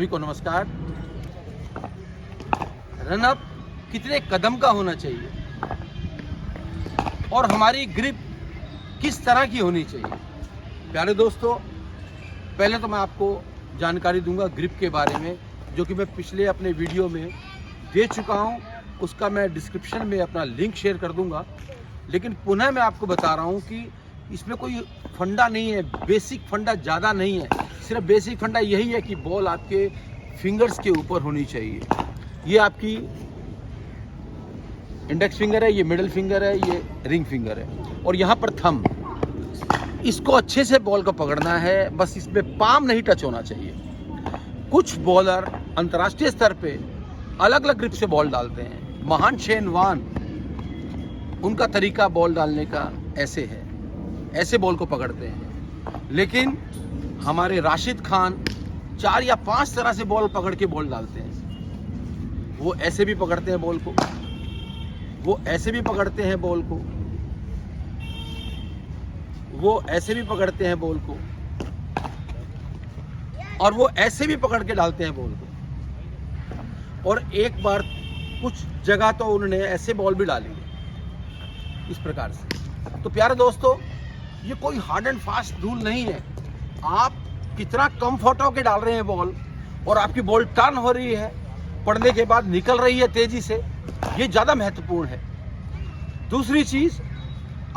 सभी को नमस्कार। रन अप कितने कदम का होना चाहिए और हमारी ग्रिप किस तरह की होनी चाहिए। प्यारे दोस्तों, पहले तो मैं आपको जानकारी दूंगा ग्रिप के बारे में, जो कि मैं पिछले अपने वीडियो में दे चुका हूं। उसका मैं डिस्क्रिप्शन में अपना लिंक शेयर कर दूंगा। लेकिन पुनः मैं आपको बता रहा हूं कि इसमें कोई फंडा नहीं है, बेसिक फंडा ज़्यादा नहीं है। सिर्फ बेसिक फंडा यही है कि बॉल आपके फिंगर्स के ऊपर होनी चाहिए। ये आपकी इंडेक्स फिंगर है, ये मिडिल फिंगर है, ये रिंग फिंगर है और यहाँ पर थंब। इसको अच्छे से बॉल को पकड़ना है, बस इसमें पाम नहीं टच होना चाहिए। कुछ बॉलर अंतर्राष्ट्रीय स्तर पे अलग अलग ग्रिप से बॉल डालते हैं। महान शेन वार्न, उनका तरीका बॉल डालने का ऐसे है, ऐसे बॉल को पकड़ते हैं। लेकिन हमारे राशिद खान 4 या 5 तरह से बॉल पकड़ के बॉल डालते हैं। वो ऐसे भी पकड़ते हैं बॉल को, वो ऐसे भी पकड़ते हैं बॉल को, वो ऐसे भी पकड़ते हैं बॉल को, और वो ऐसे भी पकड़ के डालते हैं बॉल को। और एक बार कुछ जगह तो उन्होंने ऐसे बॉल भी डाली है इस प्रकार से। तो प्यारे दोस्तों, ये कोई हार्ड एंड फास्ट रूल नहीं है। आप कितना कंफर्ट होके डाल रहे हैं बॉल और आपकी बॉल टर्न हो रही है, पड़ने के बाद निकल रही है तेजी से, ये ज़्यादा महत्वपूर्ण है। दूसरी चीज़,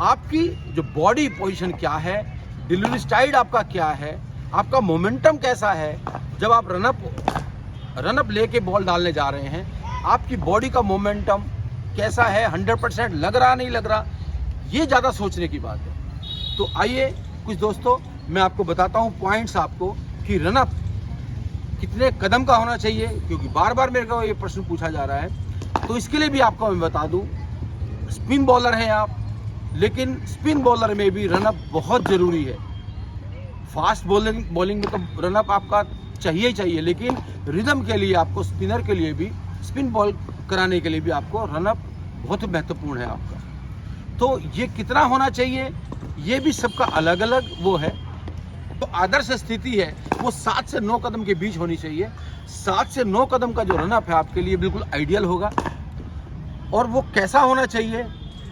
आपकी जो बॉडी पोजीशन क्या है, डिलीवरी स्टाइल आपका क्या है, आपका मोमेंटम कैसा है। जब आप रनअप लेके बॉल डालने जा रहे हैं, आपकी बॉडी का मोमेंटम कैसा है, 100% लग रहा नहीं लग रहा, ये ज़्यादा सोचने की बात है। तो आइए कुछ दोस्तों, मैं आपको बताता हूँ पॉइंट्स आपको कि रनअप कितने कदम का होना चाहिए, क्योंकि बार बार मेरे को ये प्रश्न पूछा जा रहा है। तो इसके लिए भी आपको मैं बता दूँ, स्पिन बॉलर हैं आप, लेकिन स्पिन बॉलर में भी रनअप बहुत ज़रूरी है। फास्ट बॉलिंग में तो रनअप आपका चाहिए ही चाहिए, लेकिन रिदम के लिए आपको, स्पिनर के लिए भी, स्पिन बॉल कराने के लिए भी आपको रनअप बहुत महत्वपूर्ण है आपका। तो ये कितना होना चाहिए, ये भी सबका अलग अलग वो है। तो आदर्श स्थिति है वो 7 से 9 कदम के बीच होनी चाहिए। 7 से 9 कदम का जो रनअप है आपके लिए बिल्कुल आइडियल होगा। और वो कैसा होना चाहिए,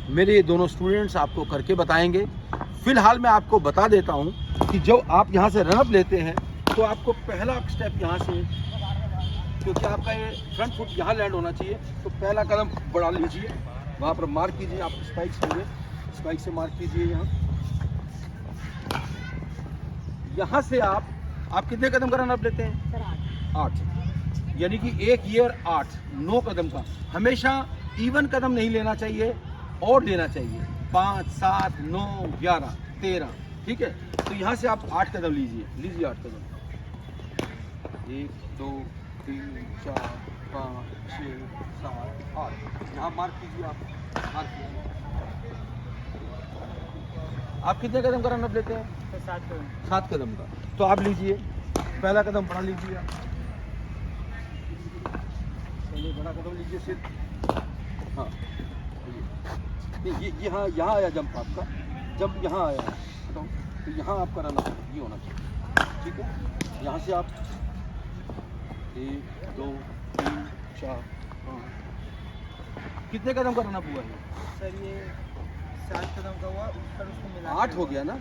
मेरे ये दोनों स्टूडेंट्स आपको करके बताएंगे। फिलहाल मैं आपको बता देता हूँ कि जब आप यहाँ से रनअप लेते हैं तो आपको पहला स्टेप यहाँ से, क्योंकि आपका ये फ्रंट फुट यहाँ लैंड होना चाहिए, तो पहला कदम बढ़ा लीजिए, वहाँ पर मार्क कीजिए। आप स्पाइक्स होंगे, स्पाइक से मार्क कीजिए। यहाँ से आप कितने कदम का रनअप लेते हैं? 8, यानी कि एक ईयर 8, 9 कदम का। हमेशा इवन कदम नहीं लेना चाहिए और लेना चाहिए 5, 7, 9, 11, 13, ठीक है। तो यहाँ से आप 8 कदम लीजिए 8 कदम। 1, 2, 3, 4, 5, 6, 7, 8। यहाँ मार्क कीजिए, आप मार्क कीजिए। आप कितने कदम का रनअप लेते हैं? 7 कदम का। तो आप लीजिए, पहला कदम बढ़ा लीजिए। आप पहले बड़ा कदम लीजिए सिर्फ। हाँ, ये यहाँ आया जंप आपका, जंप यहाँ आया है, तो यहाँ आपका रनअप ये होना चाहिए, ठीक है। यहाँ से आप 1, 2, 3, 4, 5। कितने कदम का रनअप हुआ है सर? ये 7 कदम का हुआ, पर उसको मिला 8 हो गया ना,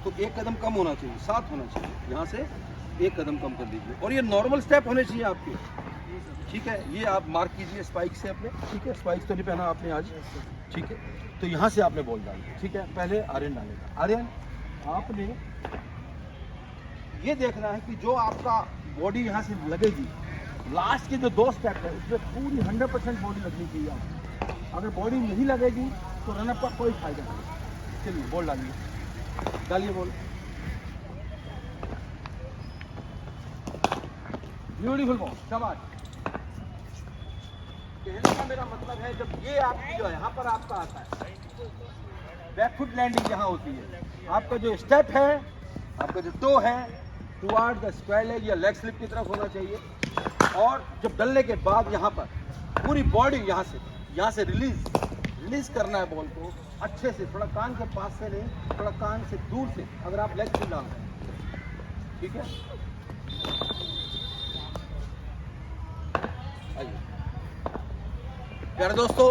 तो 1 कदम कम होना चाहिए, 7 होना चाहिए। यहाँ से 1 कदम कम कर दीजिए और ये नॉर्मल स्टेप होने चाहिए आपके, ठीक है। ये आप मार्क कीजिए स्पाइक से अपने, ठीक है। स्पाइक तो नहीं पहना आपने आज, ठीक है। तो यहाँ से आपने बॉल डाली, ठीक है। पहले आर्यन डालेगा। आर्यन, आपने ये देखना है कि जो आपका बॉडी यहाँ से लगेगी, लास्ट के जो 2 स्टेप है उसमें पूरी 100% बॉडी लगनी चाहिए आपको। अगर बॉडी नहीं लगेगी तो रनअप का कोई फायदा नहीं। चलिए बॉल डालिए बॉल। ब्यूटीफुल बॉल, शाबाश। कहने का मेरा मतलब है, जब ये आपकी जो यहाँ पर आपका आता है, बैकफुट लैंडिंग यहाँ होती है, आपका जो स्टेप है, आपका जो टो है, टुवर्ड द स्क्वायर लेग या लेग स्लिप की तरफ होना चाहिए। और जब डलने के बाद यहाँ पर पूरी बॉडी यहाँ से रिलीज करना है बॉल को अच्छे से, थोड़ा कान के पास से नहीं, थोड़ा कान से दूर से, अगर आप लेग स्लिप डाल रहे हैं, ठीक है। आइए प्यारे दोस्तों,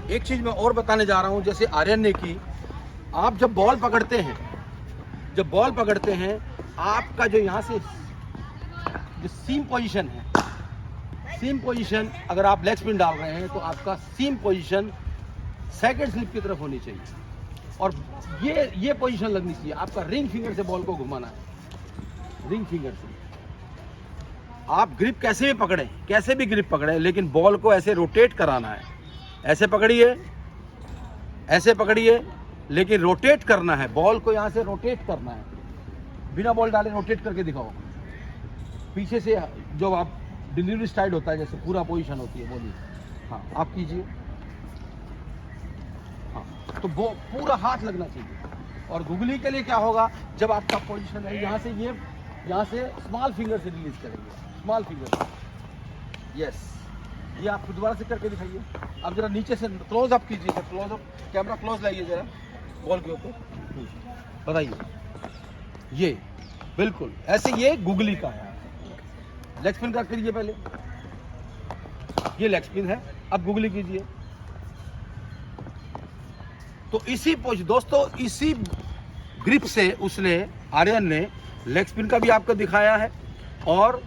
एक चीज मैं और बताने जा रहा हूं, जैसे आर्यन ने की, आप जब बॉल पकड़ते हैं, आपका जो यहाँ से जो सीम पोजीशन है, सीम पोजीशन अगर आप लेग स्पिन डाल रहे हैं तो आपका सीम पोजीशन सेकंड स्लिप की तरफ होनी चाहिए, और ये पोजीशन लगनी चाहिए। आपका रिंग फिंगर से बॉल को घुमाना है, रिंग फिंगर से। आप ग्रिप कैसे भी ग्रिप पकड़े, लेकिन बॉल को ऐसे रोटेट कराना है। ऐसे पकड़िए, लेकिन रोटेट करना है, बॉल को यहाँ से रोटेट करना है। बिना बॉल डाले रोटेट करके दिखाओ। पीछे से जो आप डिलीवरी स्टाइल होता है, जैसे पूरा पोजीशन होती है, बोलिए। हाँ, आप कीजिए। हाँ, तो वो पूरा हाथ लगना चाहिए। और गुगली के लिए क्या होगा, जब आपका पोजीशन है यहाँ से स्मॉल फिंगर से रिलीज करेंगे, स्मॉल फिंगर। यस, ये आप दोबारा से करके दिखाइए। अब जरा नीचे से क्लोज अप कीजिए, sir close up, camera close लाइए जरा बॉल के ऊपर, बताइए। ये बिल्कुल ऐसे, ये गुगली का है। लेग स्पिन का कीजिए पहले, ये लेग स्पिन है, अब गुगली कीजिए। तो इसी दोस्तों, इसी ग्रिप से उसने, आर्यन ने लेग स्पिन का भी आपको दिखाया है और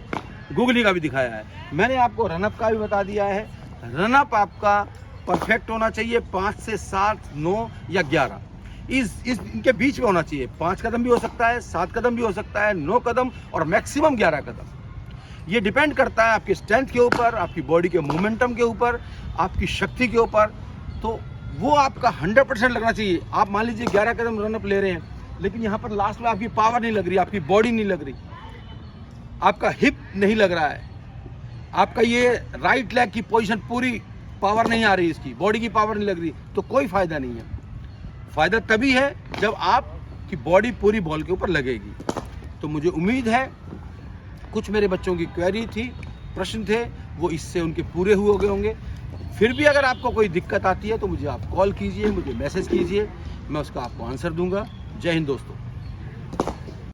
गुगली का भी दिखाया है। मैंने आपको रनअप का भी बता दिया है। रनअप आपका परफेक्ट होना चाहिए, 5 से 7, 9 या 11 इनके बीच में होना चाहिए। 5 कदम भी हो सकता है, 7 कदम भी हो सकता है, 9 कदम और मैक्सिमम 11 कदम। ये डिपेंड करता है आपकी स्ट्रेंथ के ऊपर, आपकी बॉडी के मोमेंटम के ऊपर, आपकी शक्ति के ऊपर। तो वो आपका 100% लगना चाहिए। आप मान लीजिए 11 कदम रनअप ले रहे हैं, लेकिन यहाँ पर लास्ट में आपकी पावर नहीं लग रही, आपकी बॉडी नहीं लग रही, आपका हिप नहीं लग रहा है, आपका ये राइट लेग की पोजीशन पूरी पावर नहीं आ रही, इसकी बॉडी की पावर नहीं लग रही, तो कोई फायदा नहीं है। फायदा तभी है जब आपकी बॉडी पूरी बॉल के ऊपर लगेगी। तो मुझे उम्मीद है कुछ मेरे बच्चों की क्वेरी थी, प्रश्न थे, वो इससे उनके पूरे हो गए होंगे। फिर भी अगर आपको कोई दिक्कत आती है तो मुझे आप कॉल कीजिए, मुझे मैसेज कीजिए, मैं उसका आपको आंसर दूंगा। जय हिंद दोस्तों।